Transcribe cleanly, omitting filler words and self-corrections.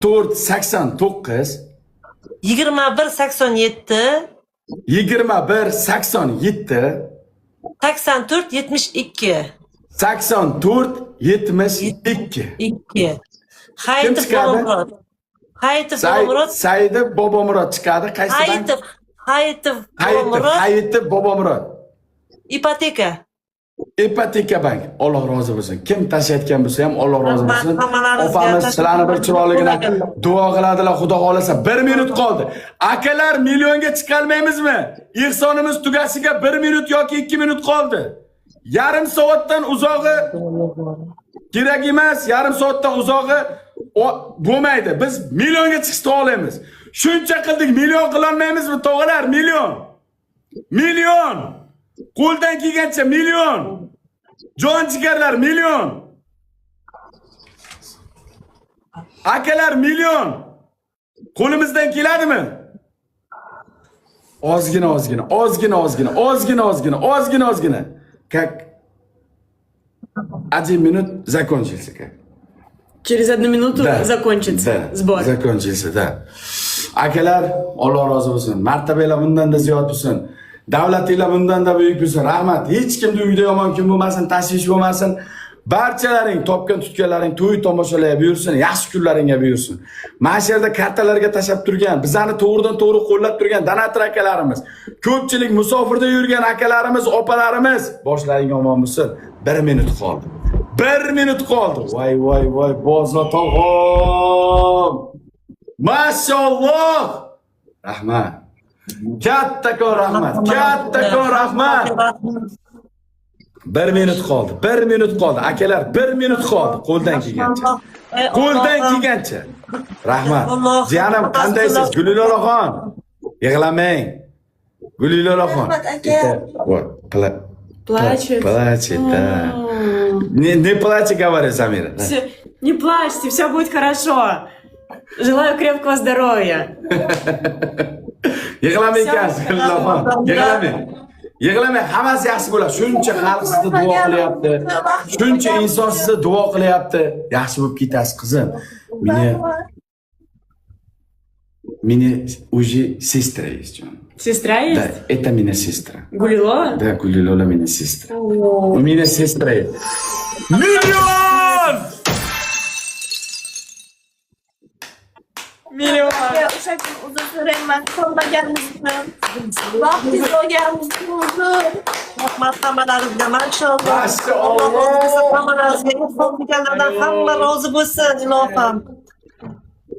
489 2187 2187 84 72 84 72 2 Hayitov chiqadi? Bobomurod. Hayitov Bobomurod. Saidov Bobomurod chiqadi. Qaysi bank? Hayitov Bobomurod. Hayitov Bobomurod. Ipoteka. Ipoteka bank. Alloh rozi bo'lsin. Kim tashlayotgan bo'lsa ham Alloh rozi bo'lsin. Hammalaringizga Opamiz sizlarni bir chiroyligina duo qiladilar. Xudo xolasa 1 minut qoldi. Akalar millionga chiqolmaymizmi? Ihsonimiz tugashiga 1 minut yoki 2 minut qoldi. Yarim soatdan uzog'i kerak emas, yarim soatdan uzog'i bo'lmaydi. Biz millionga chiqishni olamiz. Shuncha qildik, million qila olmaymizmi, tog'alar? Million. Million. Qo'ldan kelgancha million. Jon jigarlar million. Akalar million. Qo'limizdan keladimi? Ozgina. Как 1 минут закончился как. Через 1 минуту закончится сбор. Закончился, да. Akalar, Alloh rozi bo'lsin. Martabalar bundan da ziyod bo'lsin. Davlatinglar bundan da buyuk bo'lsin. Rahmat. Hech kimning uyida yomon kun bo'lmasin, tashvish bo'lmasin. Barchalaring topgan tutganlaring to'y tomoshalarga buyursin, yaxshi kunlaringga buyursin. Mana shu yerda kartalarga tashab turgan, bizani to'g'ridan to'g'ri qo'llab turgan donator akalarimiz, ko'pchilik musofirda yurgan akalarimiz, opalarimiz, boshlaring omon bo'lsin. 1 minut qoldi. 1 minut qoldi. Voy, bozor tog'om. Mashalloh. Rahmat. Kattakon rahmat. 1 minut qoldi. Akalar 1 minut qoldi. Qo'ldan kelgancha. Rahmat. Jiyanim, qandaysiz? Gulilolaxon. Yig'lamang. Gulilolaxon. Плачет. Плачет, да. Не плачь, говорит Самира. Не плачьте, все будет хорошо. Желаю крепкого здоровья. Yig'lamang ekansiz, Gulilolaxon. Yig'lamang, hammasi yaxshi bo'ladi. Shuncha xalq sizni duo qilyapti. Shuncha inson sizni duo qilyapti. Yaxshi bo'lib ketasiz, qizim. Meni уже сестра есть. Сестра есть? Да, это меня сестра. Гулилола? Да, Гулилола меня сестра. У меня сестра есть. Миллион! Миллион. O'shakim uzr so'rayman. Qo'llaganimizni, vaqtingiz olganimizni uzr. Rahmat hammalaringizga. Mashalloh. Mashalloh. Hammalaringizga hamma rozi bo'lsin, ilohim.